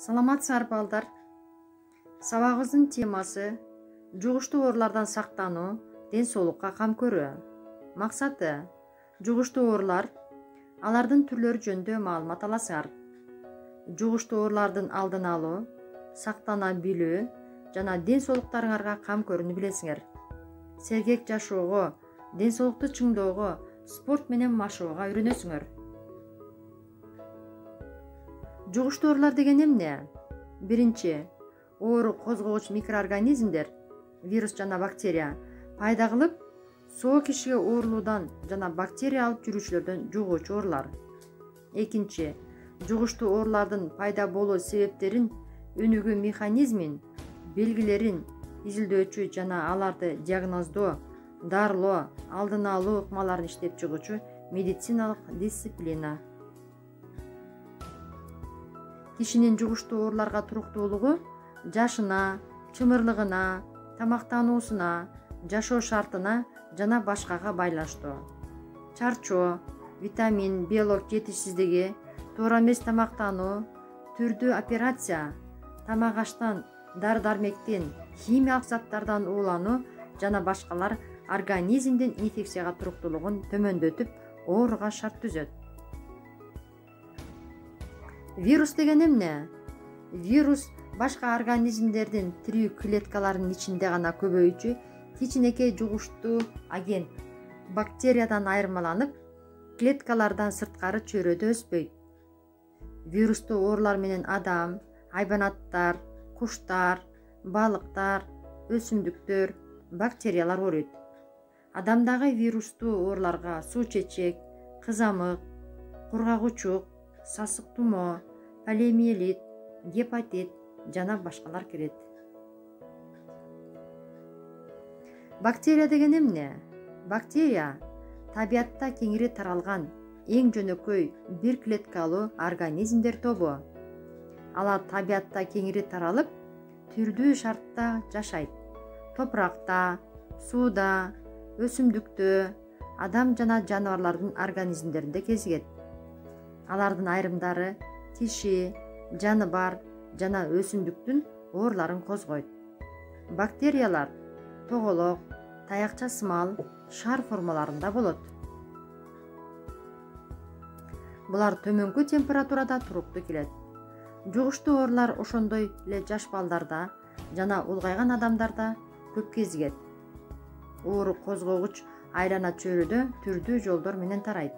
Саламатсыңар балдар. Сабагыбыздын темасы жугуштуу оорулардан сактануу, ден соолукка кам көрүү. Максаты жугуштуу оорулар, алардын түрлөрү жөнүндө маалымат аласыңар. Жугуштуу оорулардын алдын алуу, сактана билүү жана ден соолуктарыңарга кам көрүүнү билесиңер. Сергек жашоого, ден соолукту чыңдоого, спорт менен машыгууга үйрөнөсүңөр. Жугуштуу оорулар деген эмне? Биринчи, оору козгогуч микроорганизмдер, вирус жана бактерия пайда кылып, соо кишиге оорулуудан жана бактерия алып жүрүүчүлөрдөн жугуучу оорулар. Экинчи, жугуштуу оорулардын пайда болуу себептерин, өнүгүү механизмин, белгилерин изилдөөчү жана аларды диагноздоо, дарылоо, алдын алуу ыкмаларын иштеп чыгуучу медициналык дисциплина. Кишинин жугуштуу ооруларга туруктуулугу жашына, чымырлыгына, тамактануусуна, жашоо шартына жана башкага байланыштуу. Чарчоо, витамин, белок жетишсиздиги, туура эмес тамактануу, түрдүү операция, тамак аштан, дары-дармектен, химиялык заттардан уулануу жана башкалар организмдин инфекцияга туруктуулугун төмөндөтүп, ооруга шарт түзөт. Вирус деген эмне? Вирус башка организмдердин тирүү клеткаларынын ичинде гана көбөйүүчү кичинекей жугуштуу агент. Бактериядан айырмаланып, клеткалардан сырткары чөйрөдө өспөйт. Вирустуу оорулар менен адам, хайванаттар, куштар, балыктар, өсүмдүктөр, бактериялар ооруйт. Адамдагы вирустуу ооруларга суу чечек, кызамык, кургагучук, сасык тумоо, полиомиелит, гепатит жана башкалар кирет. Бактерия деген эмне? Бактерия табиатта кеңири таралган эң жөнөкөй бир клеткалуу организмдер тобу. Алар табиатта кеңири таралып, түрдүү шартта жашайт. Топуракта, сууда, өсүмдүктө, адам жана жаныбарлардын организмдеринде кезигет. Алардын айрымдары тиши, жаны бар жана өсүмдүктүн ооруларын козгойт. Бактериялар тоголок, таякча сымал, шар формаларында болот. Булар төмөнкү температурада туруктуу келет. Жугуштуу оорулар ошондой эле жаш балдарда жана улгайган адамдарда көп кезигет. Оору козгогуч айлана чөйрөдө түрдүү жолдор менен тарайт.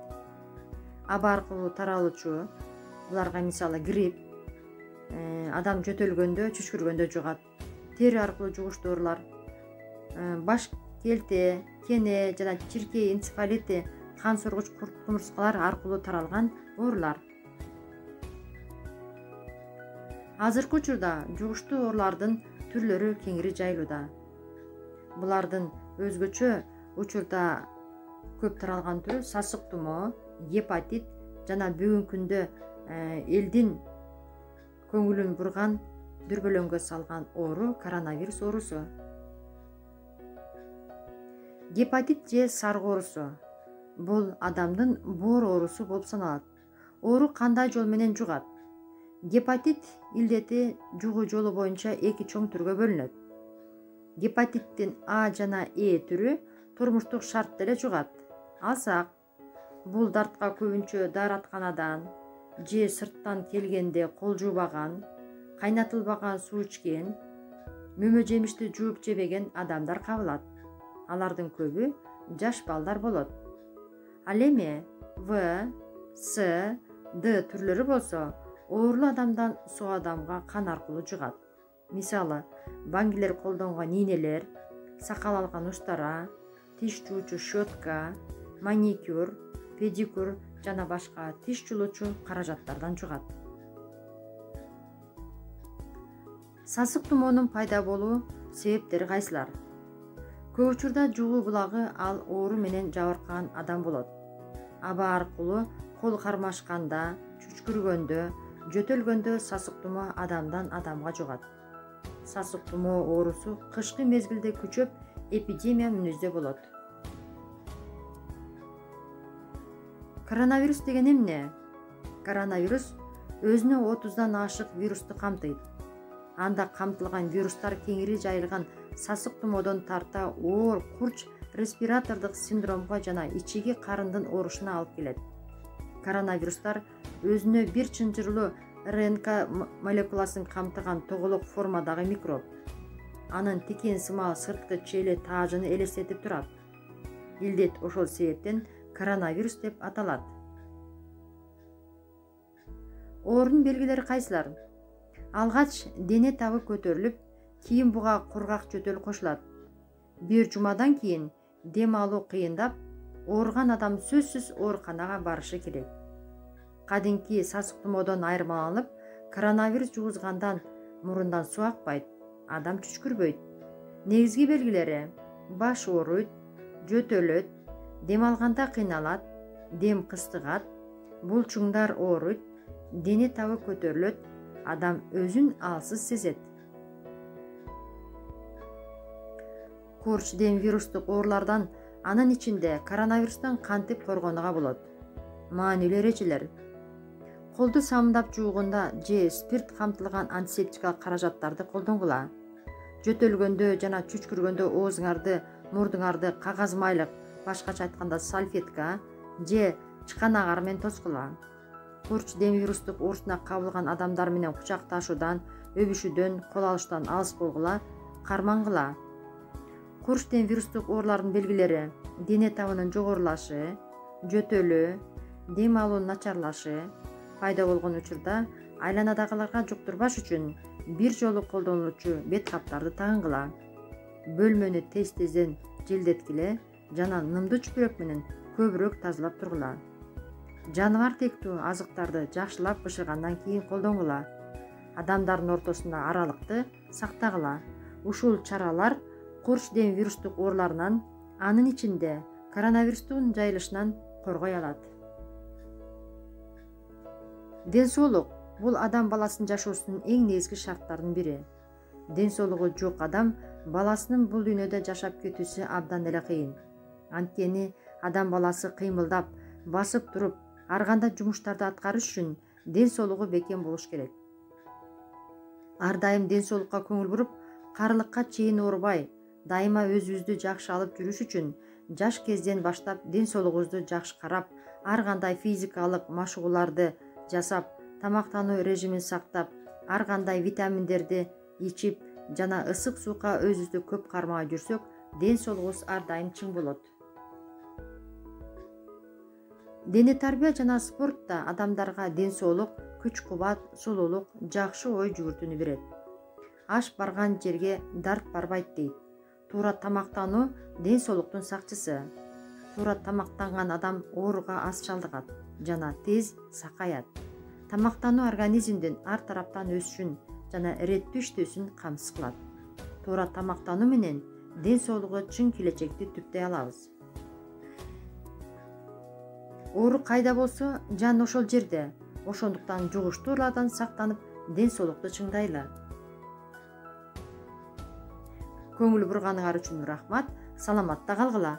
Аба аркылуу таралуучу, буларга мисалы грипп, адам жөтөлгөндө, чүчкүргөндө жугат. Тери аркылуу жугуштуу оорулар, баш келте, кене жана чиркей энцефалити, кан соргуч кумурскалар аркылуу таралган оорулар. Азыркы учурда жугуштуу оорулардын түрлөрү кеңири жайылууда. Булардын өзгөчө учурда көп таралган түрү сасык тумоо, гепатит жана бүгүнкү күндө элдин көңүлүн бурган, дүрбөлөңгө салган оору коронавирус оорусу. Гепатит же саргы оорусу. Бул адамдын боор оорусу болуп саналат. Оору кандай жол менен жугат? Гепатит илдети жугуу жолу боюнча эки чоң түргө бөлүнөт. Гепатиттин А жана Е түрү турмуштук шарт деле жугат. Алсак, бул дартка көбүнчө дааратканадан же сырттан келгенде кол жуубаган, кайнатылбаган суу ичкен, мөмө жемишти жууп жебеген адамдар кабылат. Алардын көбү жаш балдар болот. Ал эми В, С, Д түрлөрү болсо оорулуу адамдан соо адамга кан аркылуу жугат. Мисалы, баңгилер колдонгон ийнелер, сакал алган устара, тиш жуучу щетка, маникюр, педикюр жана башка тиш жулуучу каражаттардан жугат. Сасык тумоонун пайда болуу себептери кайсылар? Көп учурда жугуу булагы ал оору менен жабыркаган адам болот. Аба аркылуу кол кармашканда, чүчкүргөндө, жөтөлгөндө сасык тумоо адамдан адамга жугат. Сасык тумоо оорусу кышкы мезгилде күчөп, эпидемия мүнөздө болот. Коронавирус деген эмне? Коронавирус өзүнө 30дан ашык вирусту камтыйт. Анда камтылган вирустар кеңири жайылган сасык тумоодон тарта оор курч респиратордук синдромго жана ичиги карындын оорушуна алып келет. Коронавирустар өзүнө бир чынжырлуу РНК молекуласын камтыган тоголок формадагы микроб. Анын тикен сымал сырткы челе таажыны элестетип турат. Илдет ошол себептен коронавирус деп аталат. Оорунун белгилери кайсылар? Алгач дене табы көтөрүлүп, кийин буга кургак жөтөл кошулат. Бир жумадан кийин дем алуу кыйындап, ооруган адам сөзсүз ооруканага барышы керек. Кадимки сасык тумоодон айырмаланып, коронавирус жугузгандан мурундан суу акпайт, адам чүчкүрбөйт. Негизги белгилери: баш ооруйт, жөтөлөт, дем алганда кыйналат, дем кыстыгат, булчуңдар ооруйт, дене табы көтөрүлөт, адам өзүн алсыз сезет. Курч дем вирустук оорулардан, анын ичинде коронавирустан кантип коргонууга болот? Маанилүү эрежелер: колду самындап жуугунда же спирт камтылган антисептикалык каражаттарды колдонгула. Жөтөлгөндө жана чүчкүргөндө оозуңарды, мурдуңарды кагаз майлык, башкача айтканда салфетка же чканагар менен тоскула. Курч дем вирустук оорусуна кабылган адамдар менен кучакташуудан, өбүшүүдөн, кол алыштан алыс болгула, кармангыла. Курч дем вирустук оорулардын белгилери: дене табынын жогорулашы, жөтөлүү, дем алуунун начарлашы. Пайда болгон учурда айланадагыларга жуктурбаш үчүн бир жолу колдонулуучу бет каптарды тагынгыла. Бөлмөнү тез-тезден желдеткиле жана нымдуу чүпүрөк менен көбүрөөк тазалап тургула. Жаныбар тектүү азыктарды жакшылап бышыргандан кийин колдонгула. Адамдардын ортосунда аралыкты сактагыла. Ушул чаралар курч дем вирустук ооруларынан, анын ичинде коронавирустун жайылышынан коргой алат. Ден соолук — бул адам баласынын жашоосунун эң негизги шарттарынын бири. Ден соолугу жок адам баласынын бул дүйнөдө жашап кетүүсү абдан эле кыйын. Анткени адам баласы кыймылдап, басып туруп, ар кандай жумуштарды аткарыш үчүн ден соолугу бекем болуш керек. Ар дайым ден соолукка көңүл буруп, карылыкка чейин оорубай, дайыма өзүбүздү жакшы алып жүрүш үчүн жаш кезден баштап ден соолугубузду жакшы карап, ар кандай физикалык машыгууларды жасап, тамактануу режимин сактап, ар кандай витаминдерди ичип жана ысык суукка өзүбүздү көп кармай жүрсөк, ден соолугубуз ар дайым чың болот. Дене тарбия жана спорт да адамдарга ден соолук, күч-кубат, сулуулук, жакшы ой жүгүртүүнү берет. Аш барган жерге дарт барбайт дейт. Туура тамактануу ден соолуктун сакчысы. Туура тамактанган адам ооруга аз чалдыгат жана тез сакаят. Тамактануу организмдин ар тараптан өсүшүн жана иреттүү иштөөсүн камсыз кылат. Туура тамактануу менен ден соолугу чың келечекти түптөй алабыз. Оору кайда болсо, жан ошол жерде. Ошондуктан жугуштуу оорулардан сактанып, ден соолукту чыңдайлы. Көңүл бурганыңар үчүн рахмат. Саламатта калгыла.